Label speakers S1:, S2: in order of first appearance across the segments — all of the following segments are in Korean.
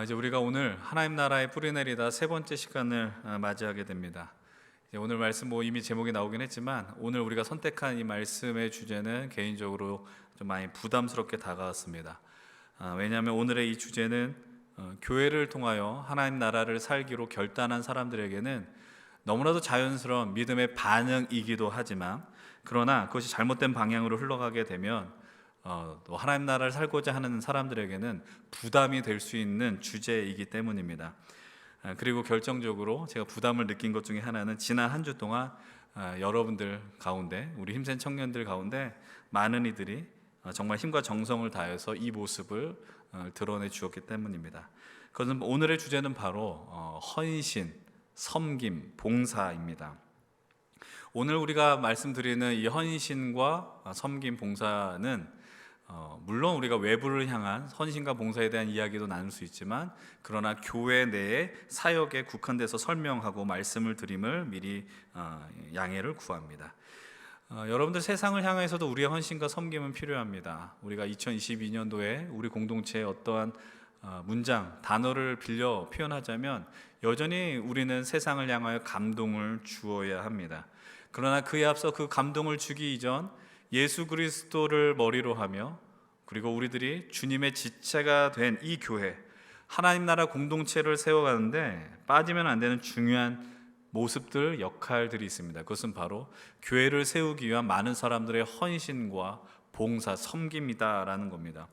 S1: 이제 우리가 오늘 하나님 나라의 뿌리 내리다 세 번째 시간을 맞이하게 됩니다. 이제 오늘 말씀 이미 제목이 나오긴 했지만 오늘 우리가 선택한 이 말씀의 주제는 개인적으로 좀 많이 부담스럽게 다가왔습니다. 왜냐하면 오늘의 이 주제는 교회를 통하여 하나님 나라를 살기로 결단한 사람들에게는 너무나도 자연스러운 믿음의 반응이기도 하지만, 그러나 그것이 잘못된 방향으로 흘러가게 되면 또 하나님 나라를 살고자 하는 사람들에게는 부담이 될 수 있는 주제이기 때문입니다. 그리고 결정적으로 제가 부담을 느낀 것 중에 하나는 지난 한 주 동안 여러분들 가운데, 우리 힘센 청년들 가운데 많은 이들이 정말 힘과 정성을 다해서 이 모습을 드러내 주었기 때문입니다. 그것은 오늘의 주제는 바로 헌신, 섬김, 봉사입니다. 오늘 우리가 말씀드리는 이 헌신과 섬김, 봉사는 물론 우리가 외부를 향한 헌신과 봉사에 대한 이야기도 나눌 수 있지만, 그러나 교회 내의 사역에 국한돼서 설명하고 말씀을 드림을 미리 양해를 구합니다. 여러분들, 세상을 향해서도 우리의 헌신과 섬김은 필요합니다. 우리가 2022년도에 우리 공동체의 어떠한 문장, 단어를 빌려 표현하자면 여전히 우리는 세상을 향하여 감동을 주어야 합니다. 그러나 그에 앞서 그 감동을 주기 이전 예수 그리스도를 머리로 하며, 그리고 우리들이 주님의 지체가 된 이 교회, 하나님 나라 공동체를 세워가는데 빠지면 안 되는 중요한 모습들, 역할들이 있습니다. 그것은 바로 교회를 세우기 위한 많은 사람들의 헌신과 봉사, 섬김이다라는 겁니다.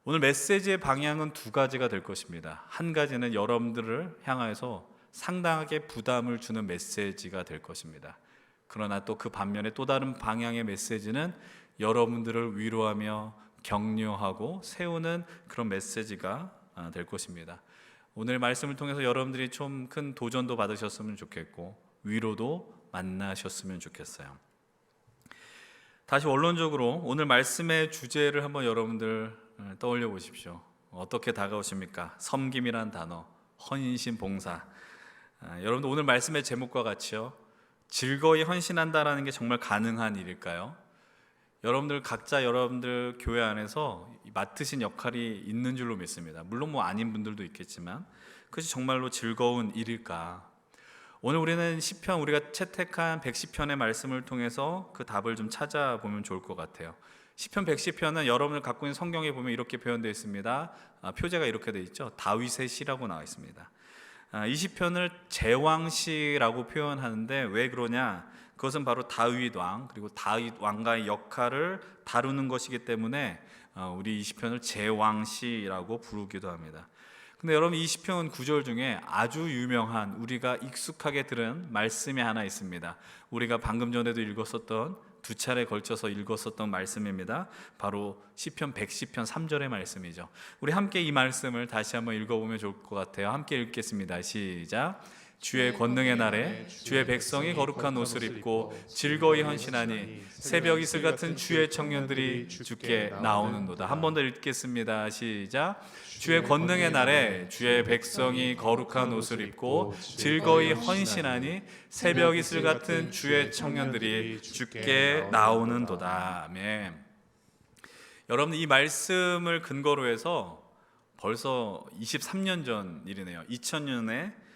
S1: 오늘 메시지의 방향은 두 가지가 될 것입니다. 한 가지는 여러분들을 향해서 상당하게 부담을 주는 메시지가 될 것입니다. 그러나 또 그 반면에 또 다른 방향의 메시지는 여러분들을 위로하며 격려하고 세우는 그런 메시지가 될 것입니다. 오늘 말씀을 통해서 여러분들이 좀 큰 도전도 받으셨으면 좋겠고 위로도 만나셨으면 좋겠어요. 다시 원론적으로 오늘 말씀의 주제를 한번 여러분들 떠올려 보십시오. 어떻게 다가오십니까? 섬김이란 단어, 헌신, 봉사. 여러분들, 오늘 말씀의 제목과 같이요, 즐거이 헌신한다라는 게 정말 가능한 일일까요? 여러분들 각자 여러분들 교회 안에서 맡으신 역할이 있는 줄로 믿습니다. 물론 아닌 분들도 있겠지만 그것이 정말로 즐거운 일일까? 오늘 우리는 시편, 우리가 채택한 110편의 말씀을 통해서 그 답을 좀 찾아보면 좋을 것 같아요. 시편 110편은 여러분들 갖고 있는 성경에 보면 이렇게 표현되어 있습니다. 표제가 이렇게 되어 있죠. 다윗의 시라고 나와 있습니다. 이 시편을 제왕시라고 표현하는데 왜 그러냐? 그것은 바로 다윗 왕, 그리고 다윗 왕가의 역할을 다루는 것이기 때문에 우리 이 시편을 제왕시라고 부르기도 합니다. 근데 여러분, 이 시편 구절 중에 아주 유명한, 우리가 익숙하게 들은 말씀이 하나 있습니다. 우리가 방금 전에도 읽었었던, 두 차례 걸쳐서 읽었었던 말씀입니다. 바로 시편 110편 3절의 말씀이죠. 우리 함께 이 말씀을 다시 한번 읽어보면 좋을 것 같아요. 함께 읽겠습니다. 시작. 주의 권능의 날에 주의 백성이 거룩한 옷을 입고 즐거이 헌신하니 새벽 이슬 같은 주의 청년들이 주께 나오는도다. 한 번 더 읽겠습니다. 시작. 주의 권능의 날에 주의 백성이 거룩한 옷을 입고 즐거이 헌신하니 새벽 이슬 같은 주의 청년들이 주께 나오는도다. 아멘. 여러분, 이 말씀을 근거로 해서 벌써 23년 전 일이네요. 2000년에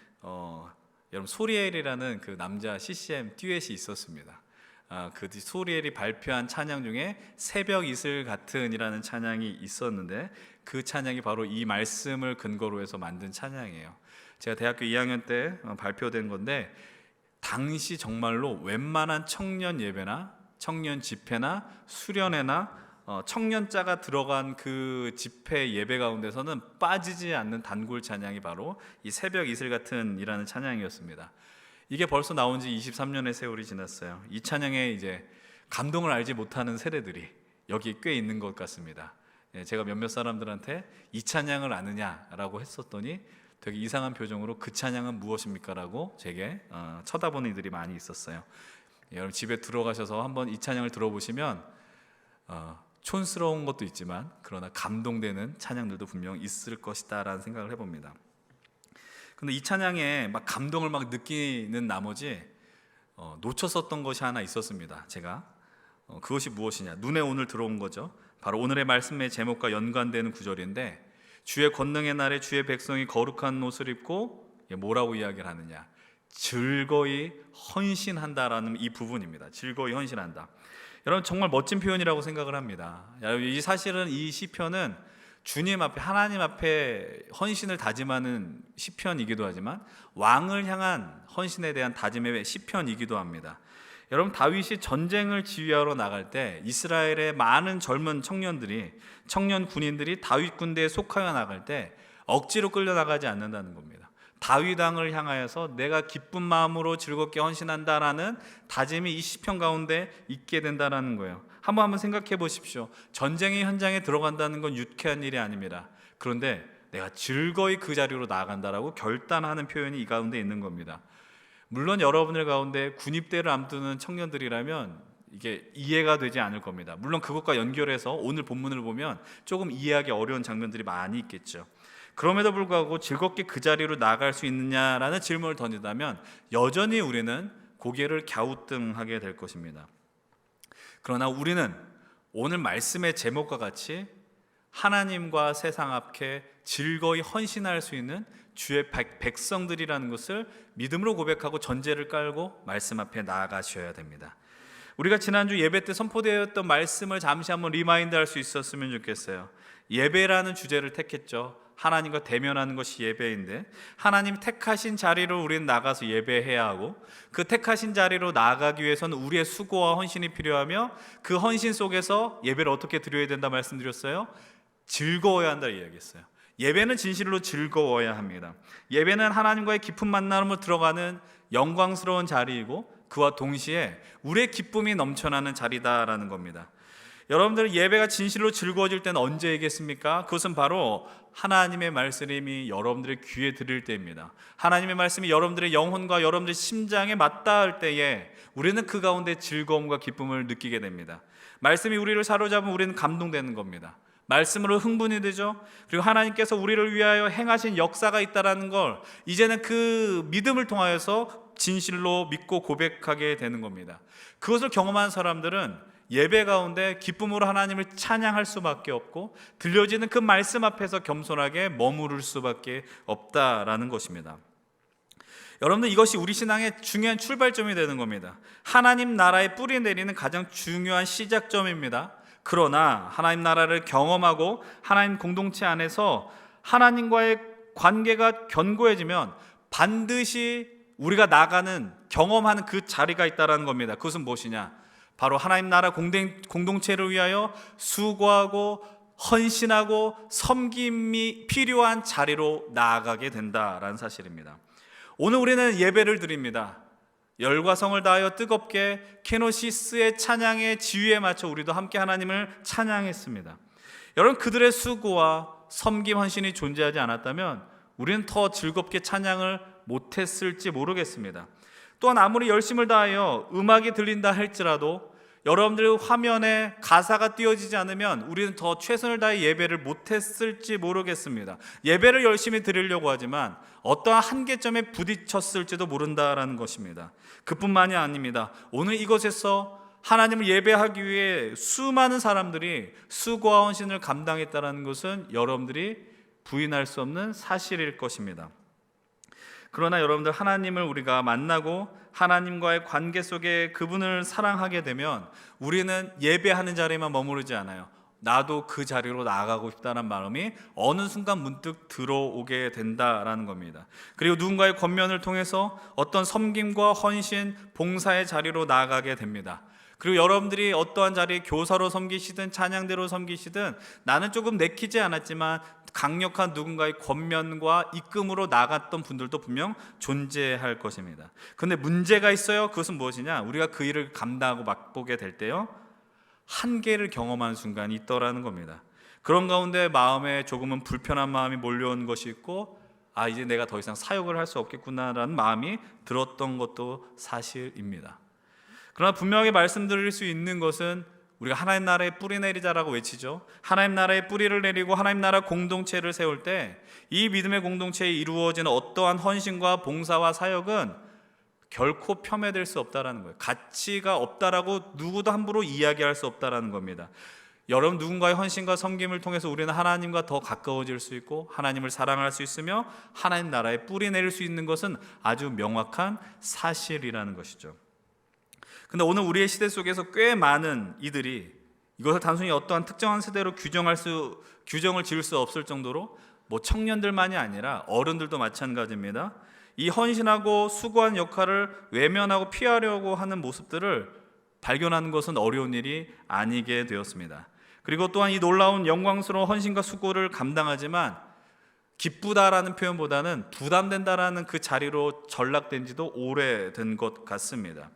S1: 여러분, 소리엘이라는 그 남자 CCM 듀엣이 있었습니다. 그 소리엘이 발표한 찬양 중에 새벽 이슬 같은이라는 찬양이 있었는데, 그 찬양이 바로 이 말씀을 근거로 해서 만든 찬양이에요. 제가 대학교 2학년 때 발표된 건데, 당시 정말로 웬만한 청년 예배나 청년 집회나 수련회나 청년자가 들어간 그 집회 예배 가운데서는 빠지지 않는 단골 찬양이 바로 이 새벽 이슬 같은 이라는 찬양이었습니다. 이게 벌써 나온 지 23년의 세월이 지났어요. 이 찬양에 이제 감동을 알지 못하는 세대들이 여기 꽤 있는 것 같습니다. 제가 몇몇 사람들한테 이 찬양을 아느냐라고 했었더니 되게 이상한 표정으로 그 찬양은 무엇입니까? 라고 제게 쳐다보는 이들이 많이 있었어요. 여러분, 집에 들어가셔서 한번 이 찬양을 들어보시면 촌스러운 것도 있지만 그러나 감동되는 찬양들도 분명 있을 것이다 라는 생각을 해봅니다. 근데 이 찬양에 막 감동을 막 느끼는 나머지 놓쳤었던 것이 하나 있었습니다. 제가 그것이 무엇이냐, 눈에 오늘 들어온 거죠. 바로 오늘의 말씀의 제목과 연관되는 구절인데, 주의 권능의 날에 주의 백성이 거룩한 옷을 입고 뭐라고 이야기를 하느냐? 즐거이 헌신한다라는 이 부분입니다. 즐거이 헌신한다. 여러분 정말 멋진 표현이라고 생각을 합니다. 사실은 이 시편은 주님 앞에, 하나님 앞에 헌신을 다짐하는 시편이기도 하지만 왕을 향한 헌신에 대한 다짐의 시편이기도 합니다. 여러분 다윗이 전쟁을 지휘하러 나갈 때 이스라엘의 많은 젊은 청년 군인들이 다윗 군대에 속하여 나갈 때 억지로 끌려나가지 않는다는 겁니다. 다윗 왕을 향하여서 내가 기쁜 마음으로 즐겁게 헌신한다라는 다짐이 이 시편 가운데 있게 된다라는 거예요. 한번 생각해 보십시오. 전쟁의 현장에 들어간다는 건 유쾌한 일이 아닙니다. 그런데 내가 즐거이 그 자리로 나아간다라고 결단하는 표현이 이 가운데 있는 겁니다. 물론 여러분들 가운데 군입대를 앞두는 청년들이라면 이게 이해가 되지 않을 겁니다. 물론 그것과 연결해서 오늘 본문을 보면 조금 이해하기 어려운 장면들이 많이 있겠죠. 그럼에도 불구하고 즐겁게 그 자리로 나아갈 수 있느냐라는 질문을 던진다면 여전히 우리는 고개를 갸우뚱하게 될 것입니다. 그러나 우리는 오늘 말씀의 제목과 같이 하나님과 세상 앞에 즐거이 헌신할 수 있는 주의 백성들이라는 것을 믿음으로 고백하고 전제를 깔고 말씀 앞에 나아가셔야 됩니다. 우리가 지난주 예배 때 선포되었던 말씀을 잠시 한번 리마인드 할 수 있었으면 좋겠어요. 예배라는 주제를 택했죠. 하나님과 대면하는 것이 예배인데 하나님 택하신 자리로 우리는 나가서 예배해야 하고 그 택하신 자리로 나아가기 위해서는 우리의 수고와 헌신이 필요하며 그 헌신 속에서 예배를 어떻게 드려야 된다 말씀드렸어요? 즐거워야 한다 이야기했어요. 예배는 진실로 즐거워야 합니다. 예배는 하나님과의 깊은 만남으로 들어가는 영광스러운 자리이고 그와 동시에 우리의 기쁨이 넘쳐나는 자리다라는 겁니다. 여러분들 예배가 진실로 즐거워질 때는 언제이겠습니까? 그것은 바로 하나님의 말씀이 여러분들의 귀에 들릴 때입니다. 하나님의 말씀이 여러분들의 영혼과 여러분들의 심장에 맞닿을 때에 우리는 그 가운데 즐거움과 기쁨을 느끼게 됩니다. 말씀이 우리를 사로잡으면 우리는 감동되는 겁니다. 말씀으로 흥분이 되죠. 그리고 하나님께서 우리를 위하여 행하신 역사가 있다는 걸 이제는 그 믿음을 통하여서 진실로 믿고 고백하게 되는 겁니다. 그것을 경험한 사람들은 예배 가운데 기쁨으로 하나님을 찬양할 수밖에 없고 들려지는 그 말씀 앞에서 겸손하게 머무를 수밖에 없다라는 것입니다. 여러분들 이것이 우리 신앙의 중요한 출발점이 되는 겁니다. 하나님 나라의 뿌리 내리는 가장 중요한 시작점입니다. 그러나 하나님 나라를 경험하고 하나님 공동체 안에서 하나님과의 관계가 견고해지면 반드시 우리가 나가는 경험하는 그 자리가 있다는 겁니다. 그것은 무엇이냐? 바로 하나님 나라 공동체를 위하여 수고하고 헌신하고 섬김이 필요한 자리로 나아가게 된다라는 사실입니다. 오늘 우리는 예배를 드립니다. 열과 성을 다하여 뜨겁게 케노시스의 찬양의 지휘에 맞춰 우리도 함께 하나님을 찬양했습니다. 여러분 그들의 수고와 섬김 헌신이 존재하지 않았다면 우리는 더 즐겁게 찬양을 못했을지 모르겠습니다. 또한 아무리 열심을 다하여 음악이 들린다 할지라도 여러분들 화면에 가사가 띄어지지 않으면 우리는 더 최선을 다해 예배를 못했을지 모르겠습니다. 예배를 열심히 드리려고 하지만 어떠한 한계점에 부딪혔을지도 모른다라는 것입니다. 그뿐만이 아닙니다. 오늘 이곳에서 하나님을 예배하기 위해 수많은 사람들이 수고와 헌신을 감당했다는 것은 여러분들이 부인할 수 없는 사실일 것입니다. 그러나 여러분들 하나님을 우리가 만나고 하나님과의 관계 속에 그분을 사랑하게 되면 우리는 예배하는 자리에만 머무르지 않아요. 나도 그 자리로 나아가고 싶다는 마음이 어느 순간 문득 들어오게 된다라는 겁니다. 그리고 누군가의 권면을 통해서 어떤 섬김과 헌신, 봉사의 자리로 나아가게 됩니다. 그리고 여러분들이 어떠한 자리에 교사로 섬기시든 찬양대로 섬기시든 나는 조금 내키지 않았지만 강력한 누군가의 권면과 이끌음으로 나갔던 분들도 분명 존재할 것입니다. 그런데 문제가 있어요. 그것은 무엇이냐? 우리가 그 일을 감당하고 맛보게 될 때요, 한계를 경험하는 순간이 있더라는 겁니다. 그런 가운데 마음에 조금은 불편한 마음이 몰려온 것이 있고 이제 내가 더 이상 사역을 할 수 없겠구나라는 마음이 들었던 것도 사실입니다. 그러나 분명하게 말씀드릴 수 있는 것은 우리가 하나님 나라의 뿌리 내리자라고 외치죠. 하나님 나라의 뿌리를 내리고 하나님 나라 공동체를 세울 때 이 믿음의 공동체에 이루어지는 어떠한 헌신과 봉사와 사역은 결코 폄훼될 수 없다라는 거예요. 가치가 없다라고 누구도 함부로 이야기할 수 없다라는 겁니다. 여러분 누군가의 헌신과 섬김을 통해서 우리는 하나님과 더 가까워질 수 있고 하나님을 사랑할 수 있으며 하나님 나라에 뿌리 내릴 수 있는 것은 아주 명확한 사실이라는 것이죠. 근데 오늘 우리의 시대 속에서 꽤 많은 이들이 이것을 단순히 어떠한 특정한 세대로 규정을 지을 수 없을 정도로 청년들만이 아니라 어른들도 마찬가지입니다. 이 헌신하고 수고한 역할을 외면하고 피하려고 하는 모습들을 발견하는 것은 어려운 일이 아니게 되었습니다. 그리고 또한 이 놀라운 영광스러운 헌신과 수고를 감당하지만 기쁘다라는 표현보다는 부담된다라는 그 자리로 전락된 지도 오래된 것 같습니다.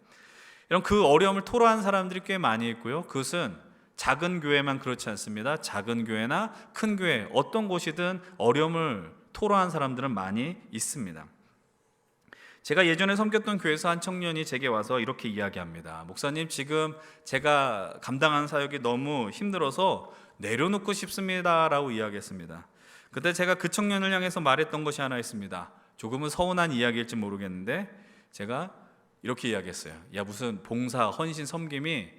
S1: 이런 그 어려움을 토로한 사람들이 꽤 많이 있고요. 그것은 작은 교회만 그렇지 않습니다. 작은 교회나 큰 교회 어떤 곳이든 어려움을 토로한 사람들은 많이 있습니다. 제가 예전에 섬겼던 교회에서 한 청년이 제게 와서 이렇게 이야기합니다. 목사님, 지금 제가 감당하는 사역이 너무 힘들어서 내려놓고 싶습니다 라고 이야기했습니다. 그때 제가 그 청년을 향해서 말했던 것이 하나 있습니다. 조금은 서운한 이야기일지 모르겠는데 제가 이렇게 이야기했어요. 야, 무슨 봉사, 헌신, 섬김이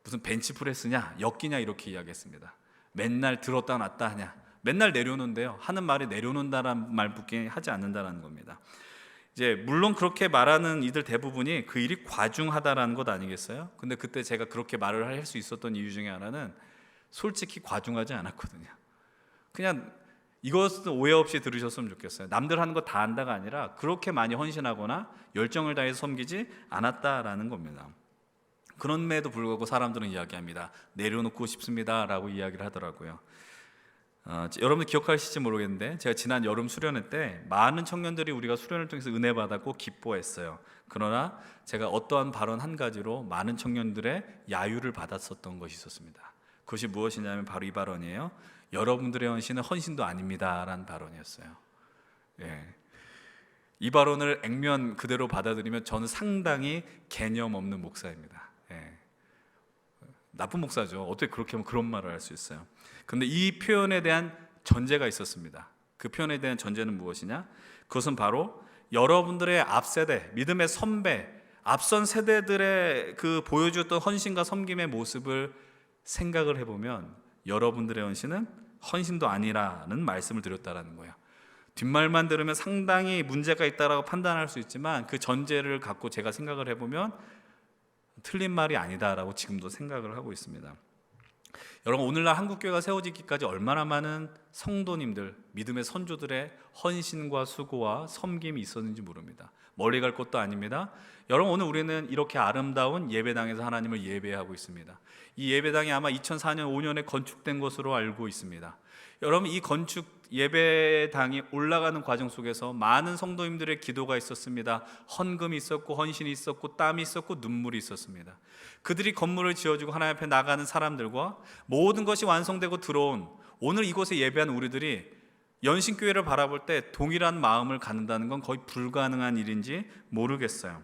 S1: 무슨 벤치프레스냐, 엮기냐 이렇게 이야기했습니다. 맨날 들었다 놨다 하냐, 맨날 내려놓는데요. 하는 말이 내려놓는다는 말밖에 하지 않는다는 겁니다. 이제 물론 그렇게 말하는 이들 대부분이 그 일이 과중하다라는 것 아니겠어요? 근데 그때 제가 그렇게 말을 할 수 있었던 이유 중에 하나는 솔직히 과중하지 않았거든요. 그냥 이것은 오해 없이 들으셨으면 좋겠어요. 남들 하는 거 다 한다가 아니라 그렇게 많이 헌신하거나 열정을 다해서 섬기지 않았다라는 겁니다. 그럼에도 불구하고 사람들은 이야기합니다. 내려놓고 싶습니다 라고 이야기를 하더라고요. 여러분들 기억하실지 모르겠는데 제가 지난 여름 수련회 때 많은 청년들이 우리가 수련을 통해서 은혜 받았고 기뻐했어요. 그러나 제가 어떠한 발언 한 가지로 많은 청년들의 야유를 받았었던 것이 있었습니다. 그것이 무엇이냐면 바로 이 발언이에요. 여러분들의 헌신은 헌신도 아닙니다 라는 발언이었어요. 이 발언을 액면 그대로 받아들이면 저는 상당히 개념 없는 목사입니다. 나쁜 목사죠. 어떻게 그렇게 하면 그런 말을 할 수 있어요? 근데 이 표현에 대한 전제가 있었습니다. 그 표현에 대한 전제는 무엇이냐? 그것은 바로 여러분들의 앞세대, 믿음의 선배, 앞선 세대들의 그 보여주었던 헌신과 섬김의 모습을 생각을 해보면 여러분들의 헌신은 헌신도 아니라는 말씀을 드렸다라는 거예요. 뒷말만 들으면 상당히 문제가 있다라고 판단할 수 있지만 그 전제를 갖고 제가 생각을 해보면 틀린 말이 아니다라고 지금도 생각을 하고 있습니다. 여러분, 오늘날 한국교회가 세워지기까지 얼마나 많은 성도님들, 믿음의 선조들의 헌신과 수고와 섬김이 있었는지 모릅니다. 멀리 갈 것도 아닙니다. 여러분, 오늘 우리는 이렇게 아름다운 예배당에서 하나님을 예배하고 있습니다. 이 예배당이 아마 2004년, 5년에 건축된 것으로 알고 있습니다. 여러분, 이 건축 예배당이 올라가는 과정 속에서 많은 성도님들의 기도가 있었습니다. 헌금이 있었고 헌신이 있었고 땀이 있었고 눈물이 있었습니다. 그들이 건물을 지어주고 하나님 앞에 나가는 사람들과 모든 것이 완성되고 들어온 오늘 이곳에 예배하는 우리들이 연신교회를 바라볼 때 동일한 마음을 갖는다는 건 거의 불가능한 일인지 모르겠어요.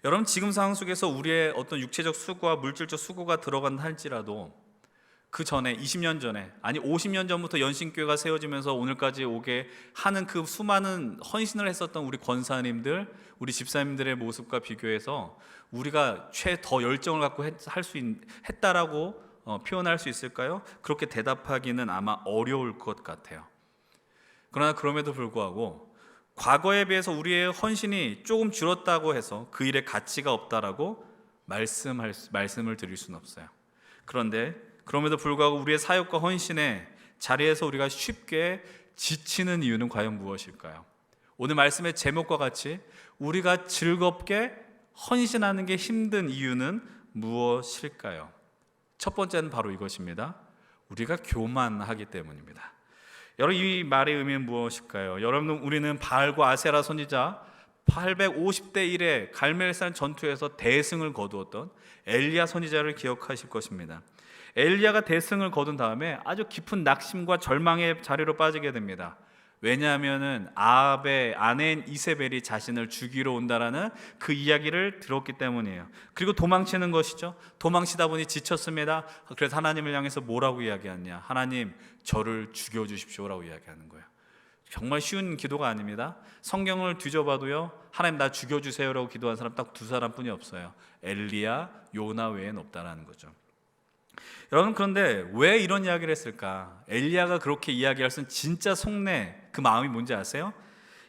S1: 여러분, 지금 상황 속에서 우리의 어떤 육체적 수고와 물질적 수고가 들어간다 할지라도 그 전에 20년 전에 아니 50년 전부터 연신교회가 세워지면서 오늘까지 오게 하는 그 수많은 헌신을 했었던 우리 권사님들, 우리 집사님들의 모습과 비교해서 우리가 더 열정을 갖고 했다라고 표현할 수 있을까요? 그렇게 대답하기는 아마 어려울 것 같아요. 그러나 그럼에도 불구하고 과거에 비해서 우리의 헌신이 조금 줄었다고 해서 그 일에 가치가 없다라고 말씀을 드릴 수는 없어요. 그런데 그럼에도 불구하고 우리의 사역과 헌신의 자리에서 우리가 쉽게 지치는 이유는 과연 무엇일까요? 오늘 말씀의 제목과 같이 우리가 즐겁게 헌신하는 게 힘든 이유는 무엇일까요? 첫 번째는 바로 이것입니다. 우리가 교만하기 때문입니다. 여러분, 이 말의 의미는 무엇일까요? 여러분, 우리는 바알과 아세라 선지자 850대 1의 갈멜산 전투에서 대승을 거두었던 엘리야 선지자를 기억하실 것입니다. 엘리야가 대승을 거둔 다음에 아주 깊은 낙심과 절망의 자리로 빠지게 됩니다. 왜냐하면은 아합의 아내인 이세벨이 자신을 죽이러 온다라는 그 이야기를 들었기 때문이에요. 그리고 도망치는 것이죠. 도망치다 보니 지쳤습니다. 그래서 하나님을 향해서 뭐라고 이야기하냐? 하나님, 저를 죽여주십시오라고 이야기하는 거예요. 정말 쉬운 기도가 아닙니다. 성경을 뒤져봐도요, 하나님 나 죽여주세요라고 기도한 사람 딱 2사람뿐이 없어요. 엘리야, 요나 외엔 없다라는 거죠. 여러분, 그런데 왜 이런 이야기를 했을까? 엘리야가 그렇게 이야기할 수 있는 진짜 속내, 그 마음이 뭔지 아세요?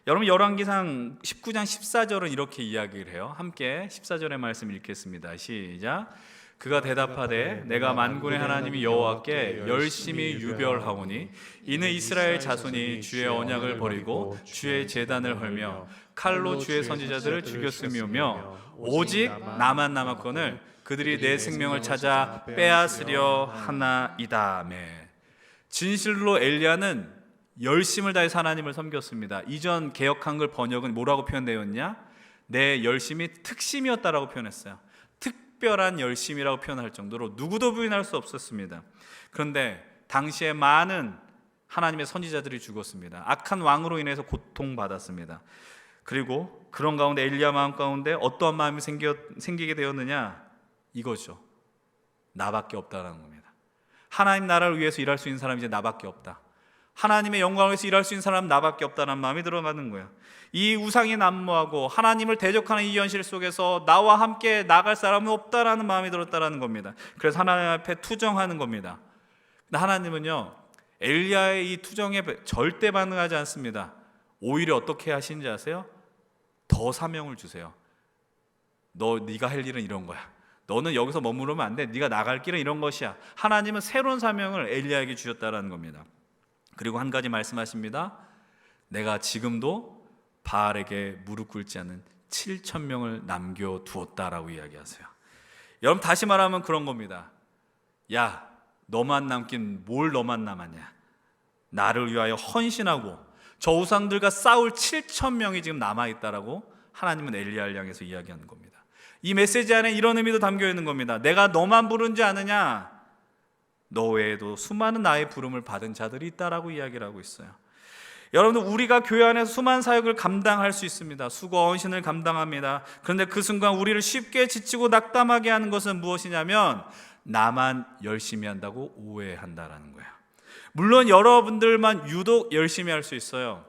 S1: 여러분, 열왕기상 19장 14절은 이렇게 이야기를 해요. 함께 14절의 말씀 읽겠습니다. 시작. 그가 대답하되 내가 만군의 하나님이 여호와께 열심히 유별하오니 이는 이스라엘 자손이 주의 언약을 버리고 주의 제단을 헐며 칼로 주의 선지자들을 죽였음이오며 오직 나만 남았거늘 그들이 내 생명을 찾아 빼앗으려 하나이다매. 진실로 엘리야는 열심을 다해서 하나님을 섬겼습니다. 이전 개역 한글 번역은 뭐라고 표현되었냐? 내 열심이 특심이었다라고 표현했어요. 특별한 열심이라고 표현할 정도로 누구도 부인할 수 없었습니다. 그런데 당시에 많은 하나님의 선지자들이 죽었습니다. 악한 왕으로 인해서 고통받았습니다. 그리고 그런 가운데 엘리야 마음 가운데 어떠한 마음이 생기게 되었느냐? 이거죠. 나밖에 없다라는 겁니다. 하나님 나라를 위해서 일할 수 있는 사람이 이제 나밖에 없다. 하나님의 영광을 위해서 일할 수 있는 사람은 나밖에 없다는 마음이 들어가는 거예요. 이 우상이 난무하고 하나님을 대적하는 이 현실 속에서 나와 함께 나갈 사람은 없다라는 마음이 들었다라는 겁니다. 그래서 하나님 앞에 투정하는 겁니다. 근데 하나님은요, 엘리야의 이 투정에 절대 반응하지 않습니다. 오히려 어떻게 하시는지 아세요? 더 사명을 주세요. 네가 할 일은 이런 거야. 너는 여기서 머무르면 안 돼. 네가 나갈 길은 이런 것이야. 하나님은 새로운 사명을 엘리야에게 주셨다라는 겁니다. 그리고 한 가지 말씀하십니다. 내가 지금도 바알에게 무릎 꿇지 않은 7,000명을 남겨두었다라고 이야기하세요. 여러분, 다시 말하면 그런 겁니다. 야, 너만 남긴 뭘 너만 남았냐? 나를 위하여 헌신하고 저 우상들과 싸울 7,000명이 지금 남아있다라고 하나님은 엘리야를 향해서 이야기하는 겁니다. 이 메시지 안에 이런 의미도 담겨 있는 겁니다. 내가 너만 부른지 아느냐? 너 외에도 수많은 나의 부름을 받은 자들이 있다라고 이야기를 하고 있어요. 여러분들, 우리가 교회 안에서 수많은 사역을 감당할 수 있습니다. 수고 헌신을 감당합니다. 그런데 그 순간 우리를 쉽게 지치고 낙담하게 하는 것은 무엇이냐면 나만 열심히 한다고 오해한다라는 거예요. 물론 여러분들만 유독 열심히 할 수 있어요.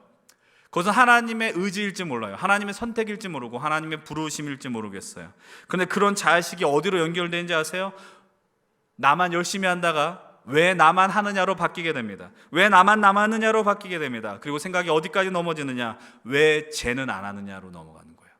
S1: 그것은 하나님의 의지일지 몰라요. 하나님의 선택일지 모르고 하나님의 부르심일지 모르겠어요. 그런데 그런 자식이 어디로 연결되는지 아세요? 나만 열심히 한다가 왜 나만 하느냐로 바뀌게 됩니다. 왜 나만 남았느냐로 바뀌게 됩니다. 그리고 생각이 어디까지 넘어지느냐? 왜 쟤는 안 하느냐로 넘어가는 거예요.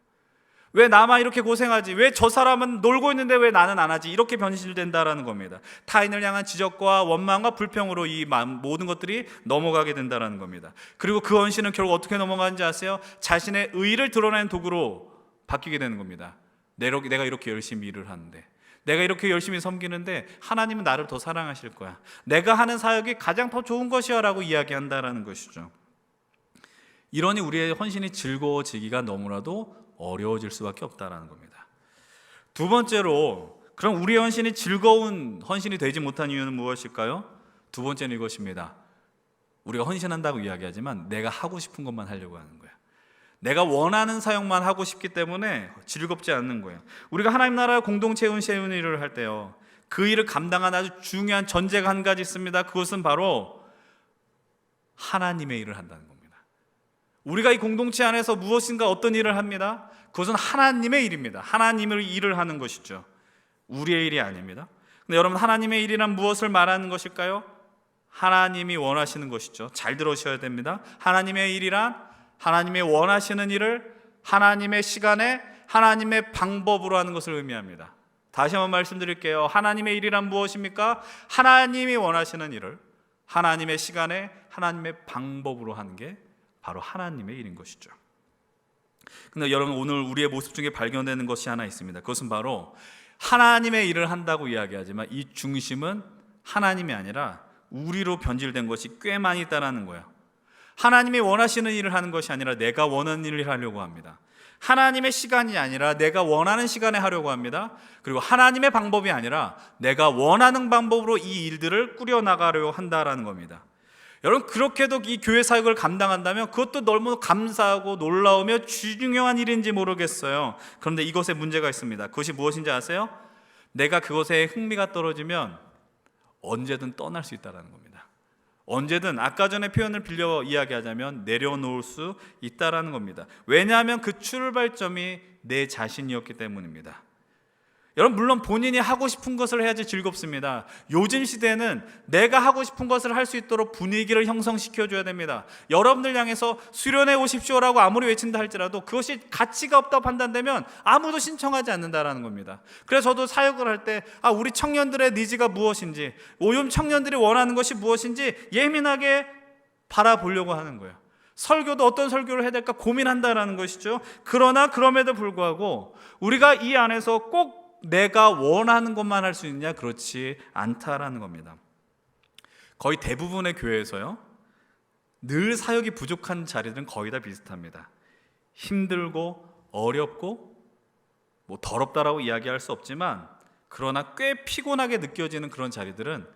S1: 왜 나만 이렇게 고생하지? 왜 저 사람은 놀고 있는데 왜 나는 안 하지? 이렇게 변질된다라는 겁니다. 타인을 향한 지적과 원망과 불평으로 이 모든 것들이 넘어가게 된다라는 겁니다. 그리고 그 헌신은 결국 어떻게 넘어가는지 아세요? 자신의 의의를 드러내는 도구로 바뀌게 되는 겁니다. 내가 이렇게 열심히 일을 하는데, 내가 이렇게 열심히 섬기는데 하나님은 나를 더 사랑하실 거야. 내가 하는 사역이 가장 더 좋은 것이야 라고 이야기한다라는 것이죠. 이러니 우리의 헌신이 즐거워지기가 너무나도 어려워질 수밖에 없다라는 겁니다. 두 번째로, 그럼 우리의 헌신이 즐거운 헌신이 되지 못한 이유는 무엇일까요? 두 번째는 이것입니다. 우리가 헌신한다고 이야기하지만 내가 하고 싶은 것만 하려고 하는 거예요. 내가 원하는 사역만 하고 싶기 때문에 즐겁지 않는 거예요. 우리가 하나님 나라 공동체 세우는 일을 할 때요, 그 일을 감당하는 아주 중요한 전제가 한 가지 있습니다. 그것은 바로 하나님의 일을 한다는 겁니다. 우리가 이 공동체 안에서 무엇인가 어떤 일을 합니다. 그것은 하나님의 일입니다. 하나님의 일을 하는 것이죠. 우리의 일이 아닙니다. 근데 여러분, 하나님의 일이란 무엇을 말하는 것일까요? 하나님이 원하시는 것이죠. 잘 들으셔야 됩니다. 하나님의 일이란 하나님의 원하시는 일을 하나님의 시간에 하나님의 방법으로 하는 것을 의미합니다. 다시 한번 말씀드릴게요. 하나님의 일이란 무엇입니까? 하나님이 원하시는 일을 하나님의 시간에 하나님의 방법으로 하는 게 바로 하나님의 일인 것이죠. 근데 여러분, 오늘 우리의 모습 중에 발견되는 것이 하나 있습니다. 그것은 바로 하나님의 일을 한다고 이야기하지만 이 중심은 하나님이 아니라 우리로 변질된 것이 꽤 많이 있다는 거예요. 하나님이 원하시는 일을 하는 것이 아니라 내가 원하는 일을 하려고 합니다. 하나님의 시간이 아니라 내가 원하는 시간에 하려고 합니다. 그리고 하나님의 방법이 아니라 내가 원하는 방법으로 이 일들을 꾸려나가려고 한다라는 겁니다. 여러분, 그렇게도 이 교회 사역을 감당한다면 그것도 너무 감사하고 놀라우며 중요한 일인지 모르겠어요. 그런데 이것에 문제가 있습니다. 그것이 무엇인지 아세요? 내가 그것에 흥미가 떨어지면 언제든 떠날 수 있다는 겁니다. 언제든, 아까 전에 표현을 빌려 이야기하자면 내려놓을 수 있다라는 겁니다. 왜냐하면 그 출발점이 내 자신이었기 때문입니다. 여러분, 물론 본인이 하고 싶은 것을 해야지 즐겁습니다. 요즘 시대는 내가 하고 싶은 것을 할 수 있도록 분위기를 형성시켜줘야 됩니다. 여러분들 향해서 수련해 오십시오라고 아무리 외친다 할지라도 그것이 가치가 없다고 판단되면 아무도 신청하지 않는다라는 겁니다. 그래서 저도 사역을 할 때 우리 청년들의 니즈가 무엇인지, 요즘 청년들이 원하는 것이 무엇인지 예민하게 바라보려고 하는 거예요. 설교도 어떤 설교를 해야 될까 고민한다라는 것이죠. 그러나 그럼에도 불구하고 우리가 이 안에서 꼭 내가 원하는 것만 할 수 있느냐? 그렇지 않다라는 겁니다. 거의 대부분의 교회에서요, 늘 사역이 부족한 자리들은 거의 다 비슷합니다. 힘들고 어렵고 더럽다라고 이야기할 수 없지만 그러나 꽤 피곤하게 느껴지는 그런 자리들은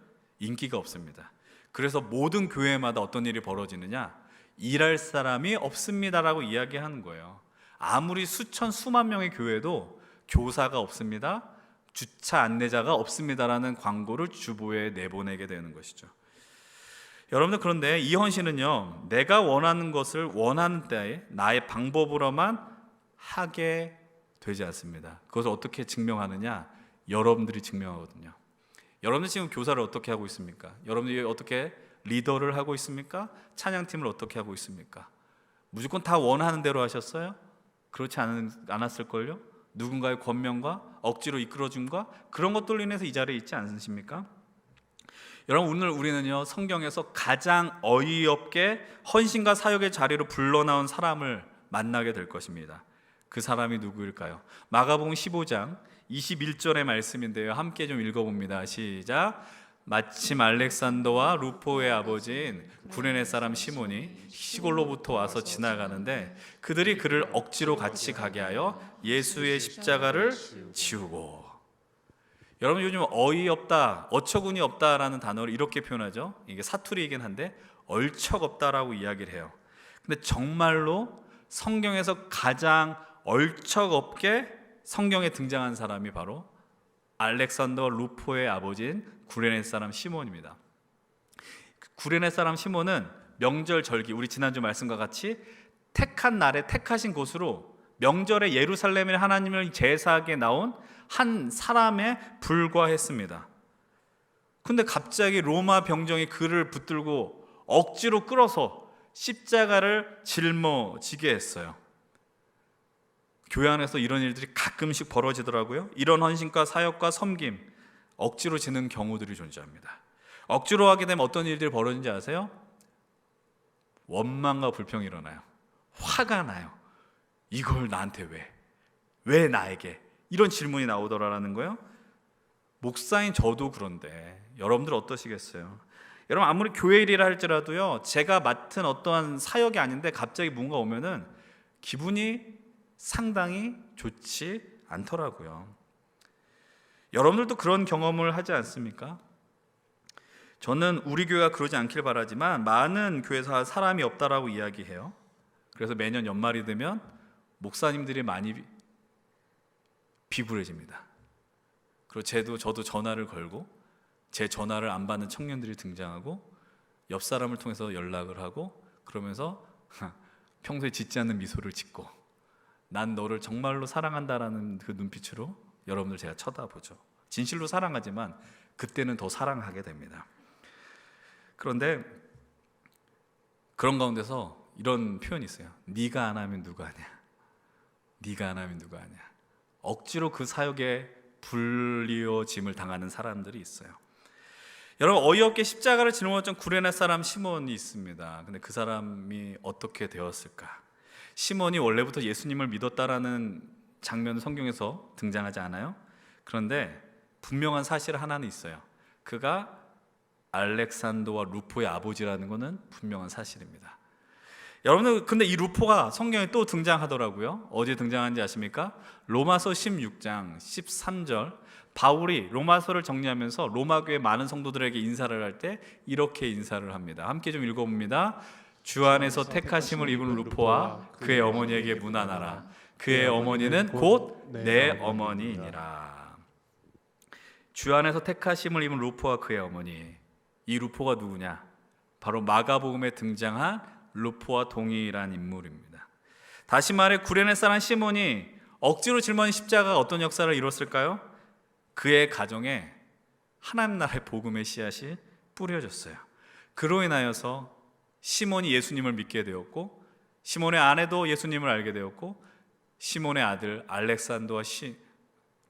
S1: 인기가 없습니다. 그래서 모든 교회마다 어떤 일이 벌어지느냐? 일할 사람이 없습니다라고 이야기하는 거예요. 아무리 수천 수만 명의 교회도 교사가 없습니다, 주차 안내자가 없습니다라는 광고를 주보에 내보내게 되는 것이죠. 여러분들, 그런데 이헌신은요, 내가 원하는 것을 원하는 때에 나의 방법으로만 하게 되지 않습니다. 그것을 어떻게 증명하느냐? 여러분들이 증명하거든요. 여러분들 지금 교사를 어떻게 하고 있습니까? 여러분들이 어떻게 리더를 하고 있습니까? 찬양팀을 어떻게 하고 있습니까? 무조건 다 원하는 대로 하셨어요? 그렇지 않았을걸요? 누군가의 권명과 억지로 이끌어줌과 그런 것들로 인해서 이 자리에 있지 않으십니까? 여러분, 오늘 우리는요, 성경에서 가장 어이없게 헌신과 사역의 자리로 불러나온 사람을 만나게 될 것입니다. 그 사람이 누구일까요? 마가복음 15장 21절의 말씀인데요, 함께 좀 읽어봅니다. 시작. 마침 알렉산더와 루포의 아버지인 구레네 사람 시몬이 시골로부터 와서 지나가는데 그들이 그를 억지로 같이 가게 하여 예수의 십자가를 지우고. 여러분, 요즘 어이없다, 어처구니 없다라는 단어를 이렇게 표현하죠. 이게 사투리이긴 한데 얼척없다라고 이야기를 해요. 근데 정말로 성경에서 가장 얼척없게 성경에 등장한 사람이 바로 알렉산더 루포의 아버지인 구레네 사람 시몬입니다. 구레네 사람 시몬은 명절 절기, 우리 지난주 말씀과 같이 택한 날에 택하신 곳으로 명절에 예루살렘에 하나님을 제사하게 나온 한 사람에 불과했습니다. 근데 갑자기 로마 병정이 그를 붙들고 억지로 끌어서 십자가를 짊어지게 했어요. 교회 안에서 이런 일들이 가끔씩 벌어지더라고요. 이런 헌신과 사역과 섬김, 억지로 지는 경우들이 존재합니다. 억지로 하게 되면 어떤 일들이 벌어지는지 아세요? 원망과 불평이 일어나요. 화가 나요. 이걸 나한테 왜? 왜 나에게? 이런 질문이 나오더라라는 거예요. 목사인 저도 그런데 여러분들 어떠시겠어요? 여러분, 아무리 교회 일이라 할지라도요, 제가 맡은 어떠한 사역이 아닌데 갑자기 뭔가 오면은 기분이 상당히 좋지 않더라고요. 여러분들도 그런 경험을 하지 않습니까? 저는 우리 교회가 그러지 않길 바라지만 많은 교회에서 사람이 없다라고 이야기해요. 그래서 매년 연말이 되면 목사님들이 많이 비굴해집니다. 그리고 저도 전화를 걸고 제 전화를 안 받는 청년들이 등장하고 옆 사람을 통해서 연락을 하고 그러면서 평소에 짓지 않는 미소를 짓고 난 너를 정말로 사랑한다라는 그 눈빛으로 여러분들 제가 쳐다보죠. 진실로 사랑하지만 그때는 더 사랑하게 됩니다. 그런데 그런 가운데서 이런 표현이 있어요. 네가 안 하면 누가 하냐? 네가 안 하면 누가 하냐? 억지로 그 사역에 불리어짐을 당하는 사람들이 있어요. 여러분, 어이없게 십자가를 짊어졌던 구레네 사람 시몬이 있습니다. 근데 그 사람이 어떻게 되었을까? 시몬이 원래부터 예수님을 믿었다라는 장면은 성경에서 등장하지 않아요. 그런데 분명한 사실 하나는 있어요. 그가 알렉산더와 루포의 아버지라는 것은 분명한 사실입니다. 여러분들, 근데 이 루포가 성경에 또 등장하더라고요. 어디에 등장하는지 아십니까? 로마서 16장 13절. 바울이 로마서를 정리하면서 로마 교회 많은 성도들에게 인사를 할 때 이렇게 인사를 합니다. 함께 좀 읽어봅니다. 주 안에서 택하심을 입은 루포와 그의 어머니에게 문안하라. 그의 어머니는 곧 내 어머니이니라. 주 안에서 택하심을 입은 루포와 그의 어머니. 이 루포가 누구냐? 바로 마가복음에 등장한 루포와 동일한 인물입니다. 다시 말해 구레네 사람 시몬이 억지로 짊어진 십자가가 어떤 역사를 이뤘을까요? 그의 가정에 하나님 나라의 복음의 씨앗이 뿌려졌어요. 그로 인하여서 시몬이 예수님을 믿게 되었고, 시몬의 아내도 예수님을 알게 되었고, 시몬의 아들 알렉산더와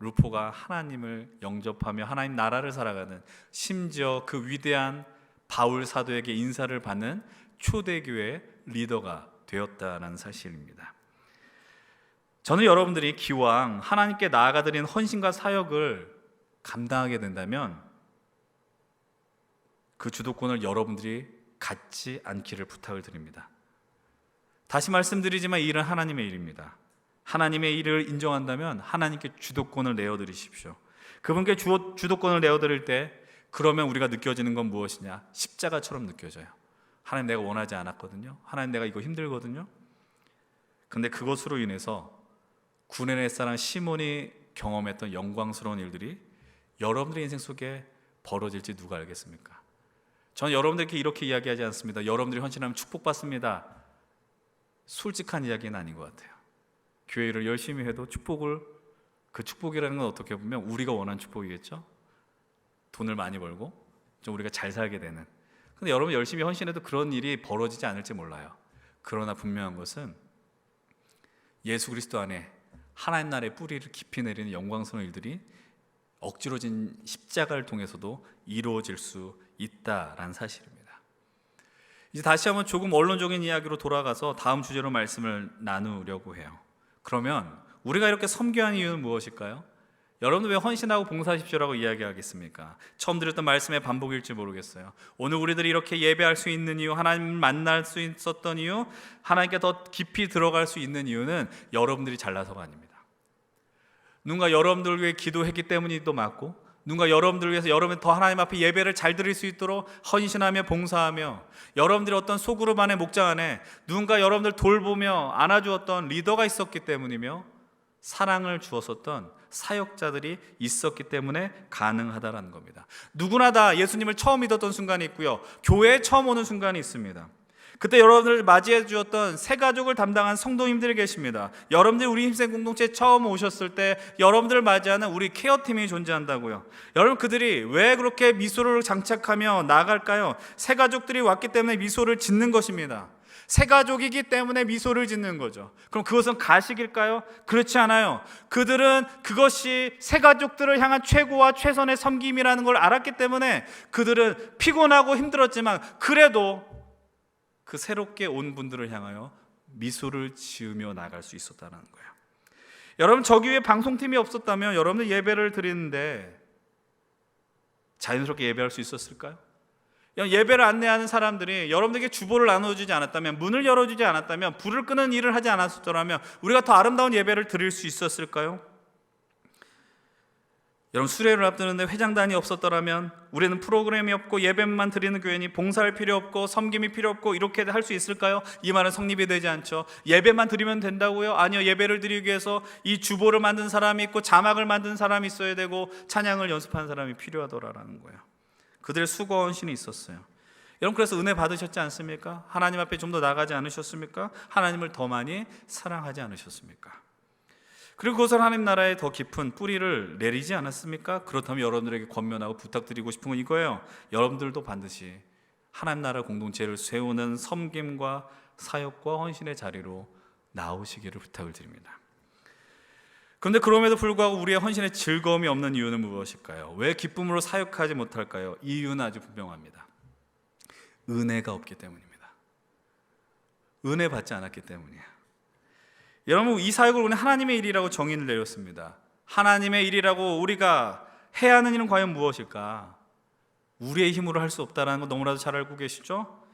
S1: 루포가 하나님을 영접하며 하나님 나라를 살아가는, 심지어 그 위대한 바울 사도에게 인사를 받는 초대교회 리더가 되었다는 사실입니다. 저는 여러분들이 기왕 하나님께 나아가드린 헌신과 사역을 감당하게 된다면 그 주도권을 여러분들이 갖지 않기를 부탁을 드립니다. 다시 말씀드리지만 이 일은 하나님의 일입니다. 하나님의 일을 인정한다면 하나님께 주도권을 내어드리십시오. 그분께 주도권을 내어드릴 때 그러면 우리가 느껴지는 건 무엇이냐? 십자가처럼 느껴져요. 하나님, 내가 원하지 않았거든요. 하나님, 내가 이거 힘들거든요. 근데 그것으로 인해서 구레네 사람 시몬이 경험했던 영광스러운 일들이 여러분들의 인생 속에 벌어질지 누가 알겠습니까? 저는 여러분들께 이렇게 이야기하지 않습니다. 여러분들이 헌신하면 축복받습니다. 솔직한 이야기는 아닌 것 같아요. 교회 일을 열심히 해도 그 축복이라는 건 어떻게 보면 우리가 원하는 축복이겠죠. 돈을 많이 벌고 좀 우리가 잘 살게 되는. 근데 여러분 열심히 헌신해도 그런 일이 벌어지지 않을지 몰라요. 그러나 분명한 것은 예수 그리스도 안에 하나님 나라의 뿌리를 깊이 내리는 영광스러운 일들이 억지로 진 십자가를 통해서도 이루어질 수 있다라는 사실입니다. 이제 다시 한번 조금 원론적인 이야기로 돌아가서 다음 주제로 말씀을 나누려고 해요. 그러면 우리가 이렇게 섬겨야 하는 이유는 무엇일까요? 여러분들 왜 헌신하고 봉사하십시오라고 이야기하겠습니까? 처음 드렸던 말씀의 반복일지 모르겠어요. 오늘 우리들이 이렇게 예배할 수 있는 이유, 하나님을 만날 수 있었던 이유, 하나님께 더 깊이 들어갈 수 있는 이유는 여러분들이 잘나서가 아닙니다. 누군가 여러분들을 위해 기도했기 때문이도 맞고, 누군가 여러분들을 위해서 여러분 더 하나님 앞에 예배를 잘 드릴 수 있도록 헌신하며 봉사하며, 여러분들이 어떤 소그룹 안에 목장 안에 누군가 여러분들 돌보며 안아주었던 리더가 있었기 때문이며, 사랑을 주었었던 사역자들이 있었기 때문에 가능하다라는 겁니다. 누구나 다 예수님을 처음 믿었던 순간이 있고요, 교회에 처음 오는 순간이 있습니다. 그때 여러분들을 맞이해 주었던 새 가족을 담당한 성도님들이 계십니다. 여러분들이 우리 힘센 공동체에 처음 오셨을 때 여러분들을 맞이하는 우리 케어팀이 존재한다고요. 여러분, 그들이 왜 그렇게 미소를 장착하며 나갈까요? 새 가족들이 왔기 때문에 미소를 짓는 것입니다. 새 가족이기 때문에 미소를 짓는 거죠. 그럼 그것은 가식일까요? 그렇지 않아요. 그들은 그것이 새 가족들을 향한 최고와 최선의 섬김이라는 걸 알았기 때문에 그들은 피곤하고 힘들었지만 그래도 그 새롭게 온 분들을 향하여 미소를 지으며 나갈 수 있었다는 거예요. 여러분, 저기 위에 방송팀이 없었다면 여러분들 예배를 드리는데 자연스럽게 예배할 수 있었을까요? 예배를 안내하는 사람들이 여러분들에게 주보를 나눠주지 않았다면, 문을 열어주지 않았다면, 불을 끄는 일을 하지 않았더라면 우리가 더 아름다운 예배를 드릴 수 있었을까요? 여러분, 수련회를 앞두는데 회장단이 없었더라면 우리는 프로그램이 없고 예배만 드리는 교회니 봉사할 필요 없고 섬김이 필요 없고 이렇게 할 수 있을까요? 이 말은 성립이 되지 않죠. 예배만 드리면 된다고요? 아니요. 예배를 드리기 위해서 이 주보를 만든 사람이 있고 자막을 만든 사람이 있어야 되고 찬양을 연습하는 사람이 필요하더라라는 거예요. 그들의 수고 헌신이 있었어요. 여러분, 그래서 은혜 받으셨지 않습니까? 하나님 앞에 좀 더 나가지 않으셨습니까? 하나님을 더 많이 사랑하지 않으셨습니까? 그리고 그것을 하나님 나라에 더 깊은 뿌리를 내리지 않았습니까? 그렇다면 여러분들에게 권면하고 부탁드리고 싶은 건 이거예요. 여러분들도 반드시 하나님 나라 공동체를 세우는 섬김과 사역과 헌신의 자리로 나오시기를 부탁을 드립니다. 그런데 그럼에도 불구하고 우리의 헌신에 즐거움이 없는 이유는 무엇일까요? 왜 기쁨으로 사역하지 못할까요? 이유는 아주 분명합니다. 은혜가 없기 때문입니다. 은혜 받지 않았기 때문이에요. 여러분, 이 사역을 우리는 하나님의 일이라고 정의를 내렸습니다. 하나님의 일이라고 우리가 해야 하는 일은 과연 무엇일까? 우리의 힘으로 할 수 없다는 거 너무나도 잘 알고 계시죠?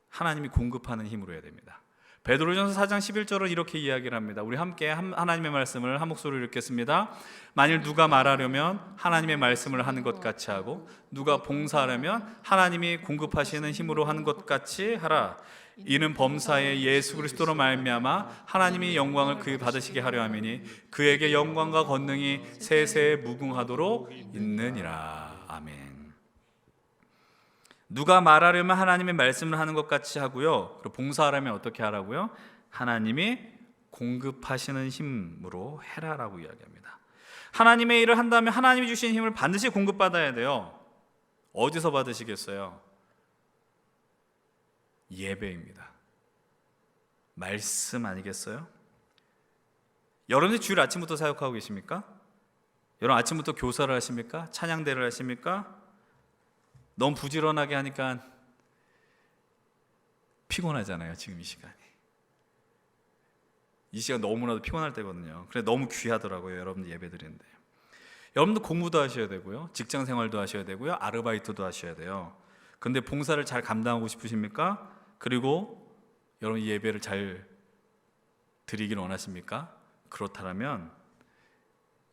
S1: 하나님이 공급하는 힘으로 해야 됩니다. 베드로전서 4장 11절은 이렇게 이야기를 합니다. 우리 함께 하나님의 말씀을 한 목소리로 읽겠습니다. 만일 누가 말하려면 하나님의 말씀을 하는 것 같이 하고, 누가 봉사하려면 하나님이 공급하시는 힘으로 하는 것 같이 하라. 이는 범사에 예수 그리스도로 말미암아 하나님이 영광을 그에 받으시게 하려 함이니 그에게 영광과 권능이 세세에 무궁하도록 있느니라. 아멘. 누가 말하려면 하나님의 말씀을 하는 것 같이 하고요. 그리고 봉사하려면 어떻게 하라고요? 하나님이 공급하시는 힘으로 해라라고 이야기합니다. 하나님의 일을 한다면 하나님이 주신 힘을 반드시 공급받아야 돼요. 어디서 받으시겠어요? 예배입니다. 말씀 아니겠어요? 여러분들 주일 아침부터 사역하고 계십니까? 여러분 아침부터 교사를 하십니까? 찬양대를 하십니까? 너무 부지런하게 하니까 피곤하잖아요. 지금 이 시간이. 이 시간 너무나도 피곤할 때거든요. 그래 너무 귀하더라고요. 여러분들 예배 드리는데. 여러분들 공부도 하셔야 되고요. 직장 생활도 하셔야 되고요. 아르바이트도 하셔야 돼요. 근데 봉사를 잘 감당하고 싶으십니까? 그리고 여러분 예배를 잘 드리길 원하십니까? 그렇다면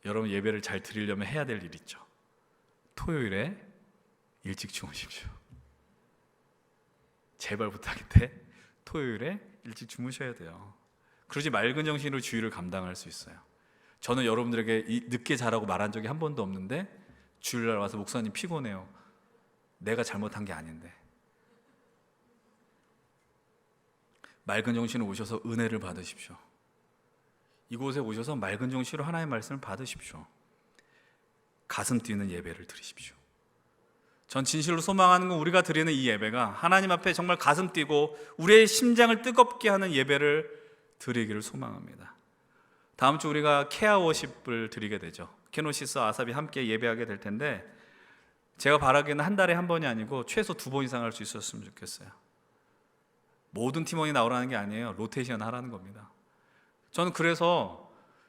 S1: 여러분 예배를 잘 드리려면 해야 될 일 있죠. 토요일에 일찍 주무십시오. 제발 부탁인데 토요일에 일찍 주무셔야 돼요. 그러지 맑은 정신으로 주일을 감당할 수 있어요. 저는 여러분들에게 늦게 자라고 말한 적이 한 번도 없는데 주일날 와서 목사님 피곤해요. 내가 잘못한 게 아닌데. 맑은 정신으로 오셔서 은혜를 받으십시오. 이곳에 오셔서 맑은 정신으로 하나님의 말씀을 받으십시오. 가슴 뛰는 예배를 드리십시오. 전 진실로 소망하는 건 우리가 드리는 이 예배가 하나님 앞에 정말 가슴 뛰고 우리의 심장을 뜨겁게 하는 예배를 드리기를 소망합니다. 다음 주 우리가 케아워십을 드리게 되죠. 케노시스 아삽이 함께 예배하게 될 텐데 제가 바라기에는 한 달에 한 번이 아니고 최소 2번 이상 할 수 있었으면 좋겠어요. 모든 팀원이 나오라는 게 아니에요. 로테이션 하라는 겁니다.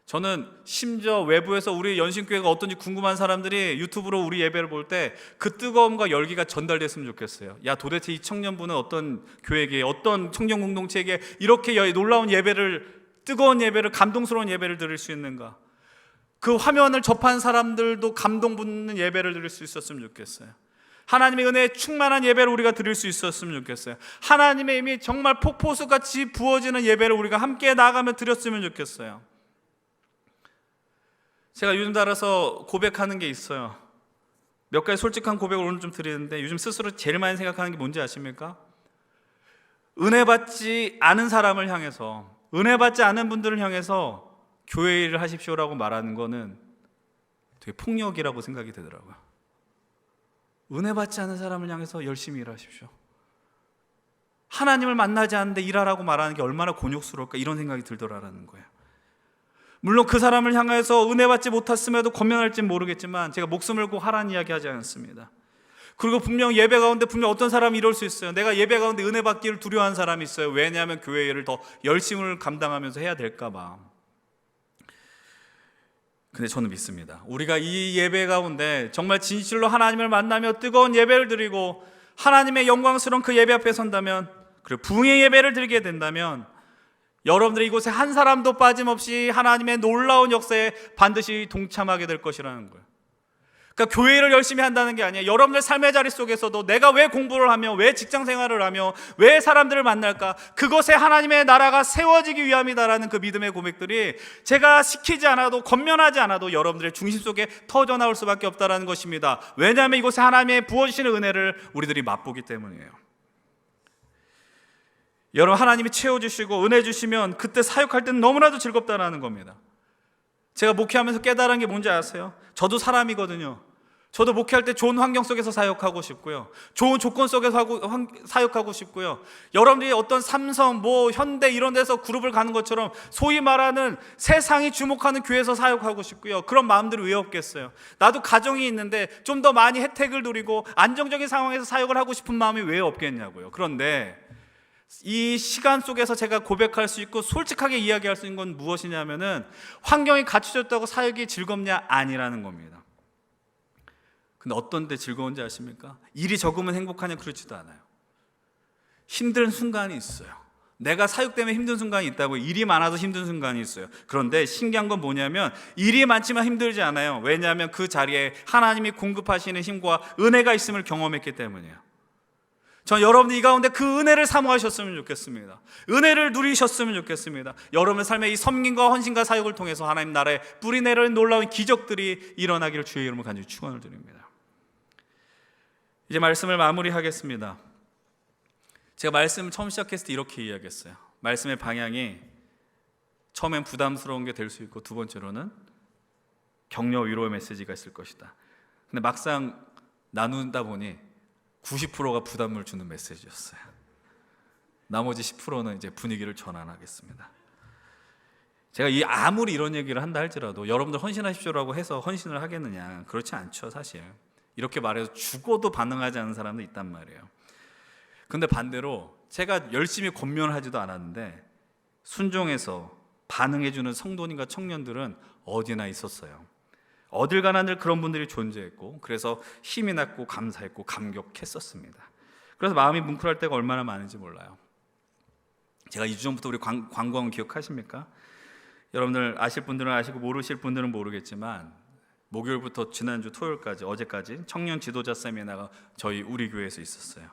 S1: 저는 심지어 외부에서 우리 연신교회가 어떤지 궁금한 사람들이 유튜브로 우리 예배를 볼 때 그 뜨거움과 열기가 전달됐으면 좋겠어요. 야, 도대체 이 청년부는 어떤 교회에, 어떤 청년 공동체에게 이렇게 놀라운 예배를, 뜨거운 예배를, 감동스러운 예배를 드릴 수 있는가? 그 화면을 접한 사람들도 감동 받는 예배를 드릴 수 있었으면 좋겠어요. 하나님의 은혜에 충만한 예배를 우리가 드릴 수 있었으면 좋겠어요. 하나님의 힘이 정말 폭포수같이 부어지는 예배를 우리가 함께 나아가며 드렸으면 좋겠어요. 제가 요즘 따라서 고백하는 게 있어요. 몇 가지 솔직한 고백을 오늘 좀 드리는데 요즘 스스로 제일 많이 생각하는 게 뭔지 아십니까? 은혜 받지 않은 사람을 향해서, 은혜 받지 않은 분들을 향해서 교회 일을 하십시오라고 말하는 거는 되게 폭력이라고 생각이 되더라고요. 은혜 받지 않은 사람을 향해서 열심히 일하십시오. 하나님을 만나지 않는데 일하라고 말하는 게 얼마나 곤욕스러울까, 이런 생각이 들더라라는 거예요. 물론 그 사람을 향해서 은혜 받지 못했음에도 권면할지는 모르겠지만 제가 목숨을 걸고 하라는 이야기 하지 않습니다. 그리고 분명 예배 가운데 분명 어떤 사람이 이럴 수 있어요. 내가 예배 가운데 은혜 받기를 두려워하는 사람이 있어요. 왜냐하면 교회 일을 더 열심을 감당하면서 해야 될까 봐. 근데 저는 믿습니다. 우리가 이 예배 가운데 정말 진실로 하나님을 만나며 뜨거운 예배를 드리고 하나님의 영광스러운 그 예배 앞에 선다면, 그리고 부흥의 예배를 드리게 된다면 여러분들이 이곳에 한 사람도 빠짐없이 하나님의 놀라운 역사에 반드시 동참하게 될 것이라는 거예요. 그러니까 교회를 열심히 한다는 게 아니에요. 여러분들 삶의 자리 속에서도 내가 왜 공부를 하며, 왜 직장 생활을 하며, 왜 사람들을 만날까? 그것에 하나님의 나라가 세워지기 위함이다라는 그 믿음의 고백들이 제가 시키지 않아도, 권면하지 않아도 여러분들의 중심 속에 터져나올 수밖에 없다는 것입니다. 왜냐하면 이곳에 하나님의 부어주시는 은혜를 우리들이 맛보기 때문이에요. 여러분, 하나님이 채워주시고 은혜 주시면 그때 사역할 때는 너무나도 즐겁다는 겁니다. 제가 목회하면서 깨달은 게 뭔지 아세요? 저도 사람이거든요. 저도 목회할 때 좋은 환경 속에서 사역하고 싶고요, 좋은 조건 속에서 사역하고 싶고요. 여러분들이 어떤 삼성, 현대 이런 데서 그룹을 가는 것처럼 소위 말하는 세상이 주목하는 교회에서 사역하고 싶고요. 그런 마음들이 왜 없겠어요? 나도 가정이 있는데 좀 더 많이 혜택을 누리고 안정적인 상황에서 사역을 하고 싶은 마음이 왜 없겠냐고요. 그런데 이 시간 속에서 제가 고백할 수 있고 솔직하게 이야기할 수 있는 건 무엇이냐면은 환경이 갖춰졌다고 사역이 즐겁냐? 아니라는 겁니다. 근데 어떤 때 즐거운지 아십니까? 일이 적으면 행복하냐? 그렇지도 않아요. 힘든 순간이 있어요. 내가 사역 때문에 힘든 순간이 있다고, 일이 많아서 힘든 순간이 있어요. 그런데 신기한 건 뭐냐면 일이 많지만 힘들지 않아요. 왜냐하면 그 자리에 하나님이 공급하시는 힘과 은혜가 있음을 경험했기 때문이에요. 전 여러분이 이 가운데 그 은혜를 사모하셨으면 좋겠습니다. 은혜를 누리셨으면 좋겠습니다. 여러분의 삶의 이 섬김과 헌신과 사역을 통해서 하나님 나라의 뿌리 내리는 놀라운 기적들이 일어나기를 주의 이름으로 간절히 축원을 드립니다. 이제 말씀을 마무리하겠습니다. 제가 말씀을 처음 시작했을 때 이렇게 이야기했어요. 말씀의 방향이 처음엔 부담스러운 게 될 수 있고, 두 번째로는 격려 위로의 메시지가 있을 것이다. 근데 막상 나눈다 보니 90%가 부담을 주는 메시지였어요. 나머지 10%는 이제 분위기를 전환하겠습니다. 제가 아무리 이런 얘기를 한다 할지라도 여러분들 헌신하십시오라고 해서 헌신을 하겠느냐? 그렇지 않죠, 사실. 이렇게 말해서 죽어도 반응하지 않는 사람도 있단 말이에요. 근데 반대로 제가 열심히 권면하지도 않았는데 순종해서 반응해주는 성도님과 청년들은 어디나 있었어요. 어딜 가나 늘 그런 분들이 존재했고, 그래서 힘이 났고 감사했고 감격했었습니다. 그래서 마음이 뭉클할 때가 얼마나 많은지 몰라요. 제가 2주 전부터 우리 광고원 기억하십니까? 여러분들 아실 분들은 아시고 모르실 분들은 모르겠지만 목요일부터 지난주 토요일까지, 어제까지 청년 지도자 세미나가 저희 우리 교회에서 있었어요.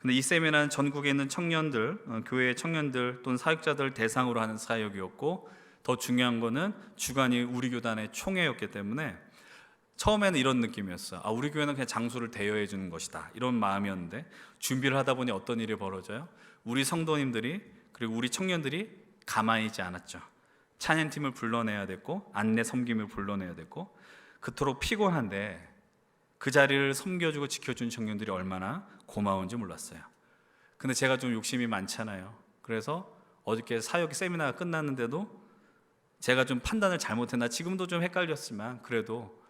S1: 근데 이 세미나는 전국에 있는 청년들, 교회의 청년들 또는 사역자들 대상으로 하는 사역이었고, 더 중요한 거는 주관이 우리 교단의 총회였기 때문에 처음에는 이런 느낌이었어요. 우리 교회는 그냥 장소를 대여해 주는 것이다, 이런 마음이었는데 준비를 하다 보니 어떤 일이 벌어져요? 우리 성도님들이 그리고 우리 청년들이 가만히 있지 않았죠. 찬양팀을 불러내야 됐고 안내 섬김을 불러내야 됐고, 그토록 피곤한데 그 자리를 섬겨주고 지켜준 청년들이 얼마나 고마운지 몰랐어요. 근데 제가 좀 욕심이 많잖아요. 그래서 어저께 사역 세미나가 끝났는데도 제가 좀 판단을 잘못했나, 지금도 좀 헷갈렸지만 그래도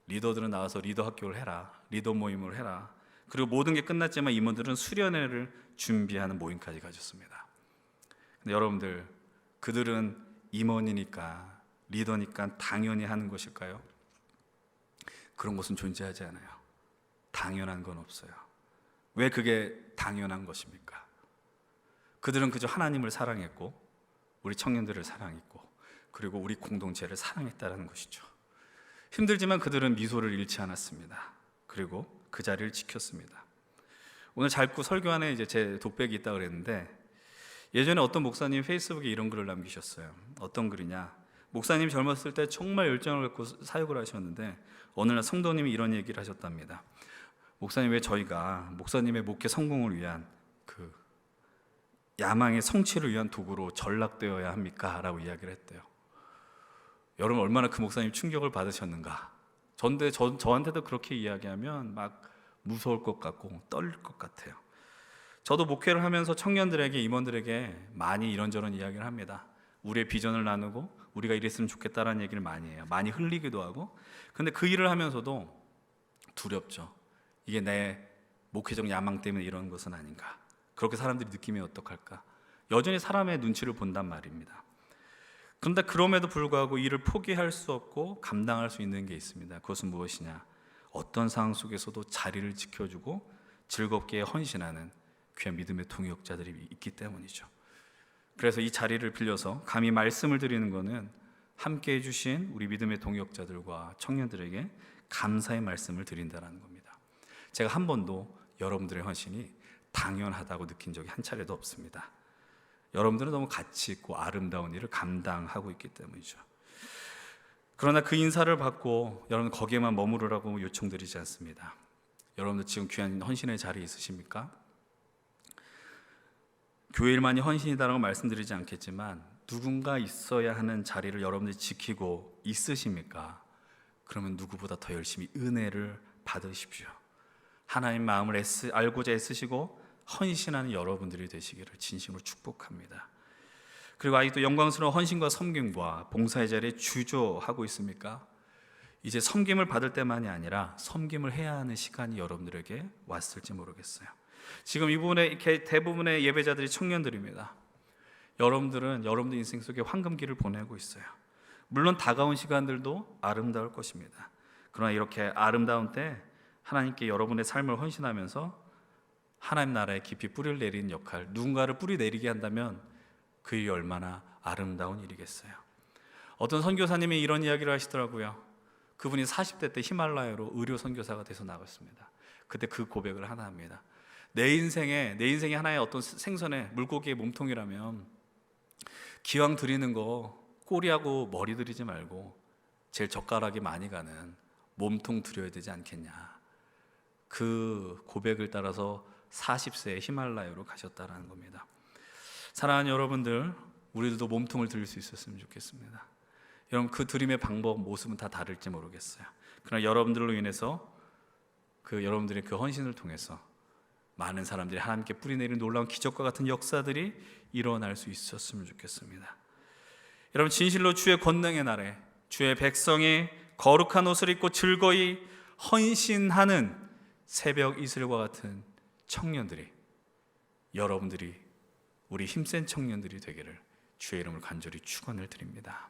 S1: 리더들은 나와서 리더 학교를 해라, 리더 모임을 해라. 그리고 모든 게 끝났지만 임원들은 수련회를 준비하는 모임까지 가졌습니다. 근데 여러분들, 그들은 임원이니까 리더니까 당연히 하는 것일까요? 그런 것은 존재하지 않아요. 당연한 건 없어요. 왜 그게 당연한 것입니까? 그들은 그저 하나님을 사랑했고 우리 청년들을 사랑했고 그리고 우리 공동체를 사랑했다는 것이죠. 힘들지만 그들은 미소를 잃지 않았습니다. 그리고 그 자리를 지켰습니다. 오늘 짧고 설교 안에 이제 제 독백이 있다고 그랬는데, 예전에 어떤 목사님 페이스북에 이런 글을 남기셨어요. 어떤 글이냐? 목사님 젊었을 때 정말 열정을 갖고 사역을 하셨는데 어느 날 성도님이 이런 얘기를 하셨답니다. 목사님, 왜 저희가 목사님의 목회 성공을 위한 그 야망의 성취를 위한 도구로 전락되어야 합니까? 라고 이야기를 했대요. 여러분, 얼마나 그 목사님 충격을 받으셨는가. 저한테도 그렇게 이야기하면 막 무서울 것 같고 떨릴 것 같아요. 저도 목회를 하면서 청년들에게, 임원들에게 많이 이런저런 이야기를 합니다. 우리의 비전을 나누고 우리가 이랬으면 좋겠다라는 얘기를 많이 해요. 많이 흘리기도 하고. 근데 그 일을 하면서도 두렵죠. 이게 내 목회적 야망 때문에 이런 것은 아닌가, 그렇게 사람들이 느끼면 어떡할까. 여전히 사람의 눈치를 본단 말입니다. 그런데 그럼에도 불구하고 일을 포기할 수 없고 감당할 수 있는 게 있습니다. 그것은 무엇이냐? 어떤 상황 속에서도 자리를 지켜주고 즐겁게 헌신하는 귀한 믿음의 동역자들이 있기 때문이죠. 그래서 이 자리를 빌려서 감히 말씀을 드리는 것은 함께 해주신 우리 믿음의 동역자들과 청년들에게 감사의 말씀을 드린다는 겁니다. 제가 한 번도 여러분들의 헌신이 당연하다고 느낀 적이 한 차례도 없습니다. 여러분들은 너무 가치 있고 아름다운 일을 감당하고 있기 때문이죠. 그러나 그 인사를 받고 여러분 거기에만 머무르라고 요청드리지 않습니다. 여러분들 지금 귀한 헌신의 자리에 있으십니까? 교회 일만이 헌신이다라고 말씀드리지 않겠지만 누군가 있어야 하는 자리를 여러분들이 지키고 있으십니까? 그러면 누구보다 더 열심히 은혜를 받으십시오. 하나님 마음을 알고자 애쓰시고 헌신하는 여러분들이 되시기를 진심으로 축복합니다. 그리고 아직도 영광스러운 헌신과 섬김과 봉사의 자리에 주저하고 있습니까? 이제 섬김을 받을 때만이 아니라 섬김을 해야 하는 시간이 여러분들에게 왔을지 모르겠어요. 지금 이 부분에 대부분의 예배자들이 청년들입니다. 여러분들은 여러분들 인생 속에 황금기를 보내고 있어요. 물론 다가온 시간들도 아름다울 것입니다. 그러나 이렇게 아름다운 때 하나님께 여러분의 삶을 헌신하면서 하나님 나라에 깊이 뿌리를 내리는 역할, 누군가를 뿌리 내리게 한다면 그 일이 얼마나 아름다운 일이겠어요. 어떤 선교사님이 이런 이야기를 하시더라고요. 그분이 40대 때 히말라야로 의료 선교사가 돼서 나갔습니다. 그때 그 고백을 하나 합니다. 내 인생에 하나의 어떤 생선의 물고기의 몸통이라면 기왕 드리는 거 꼬리하고 머리 드리지 말고 제일 젓가락이 많이 가는 몸통 드려야 되지 않겠냐. 그 고백을 따라서 40세에 히말라야로 가셨다는 겁니다. 사랑하는 여러분들, 우리들도 몸통을 드릴 수 있었으면 좋겠습니다. 여러분 그 드림의 방법, 모습은 다 다를지 모르겠어요. 그러나 여러분들로 인해서 여러분들의 그 헌신을 통해서 많은 사람들이 하나님께 뿌리내리는 놀라운 기적과 같은 역사들이 일어날 수 있었으면 좋겠습니다. 여러분 진실로 주의 권능의 날에 주의 백성이 거룩한 옷을 입고 즐거이 헌신하는 새벽 이슬과 같은 청년들이, 여러분들이 우리 힘센 청년들이 되기를 주의 이름으로 간절히 축원을 드립니다.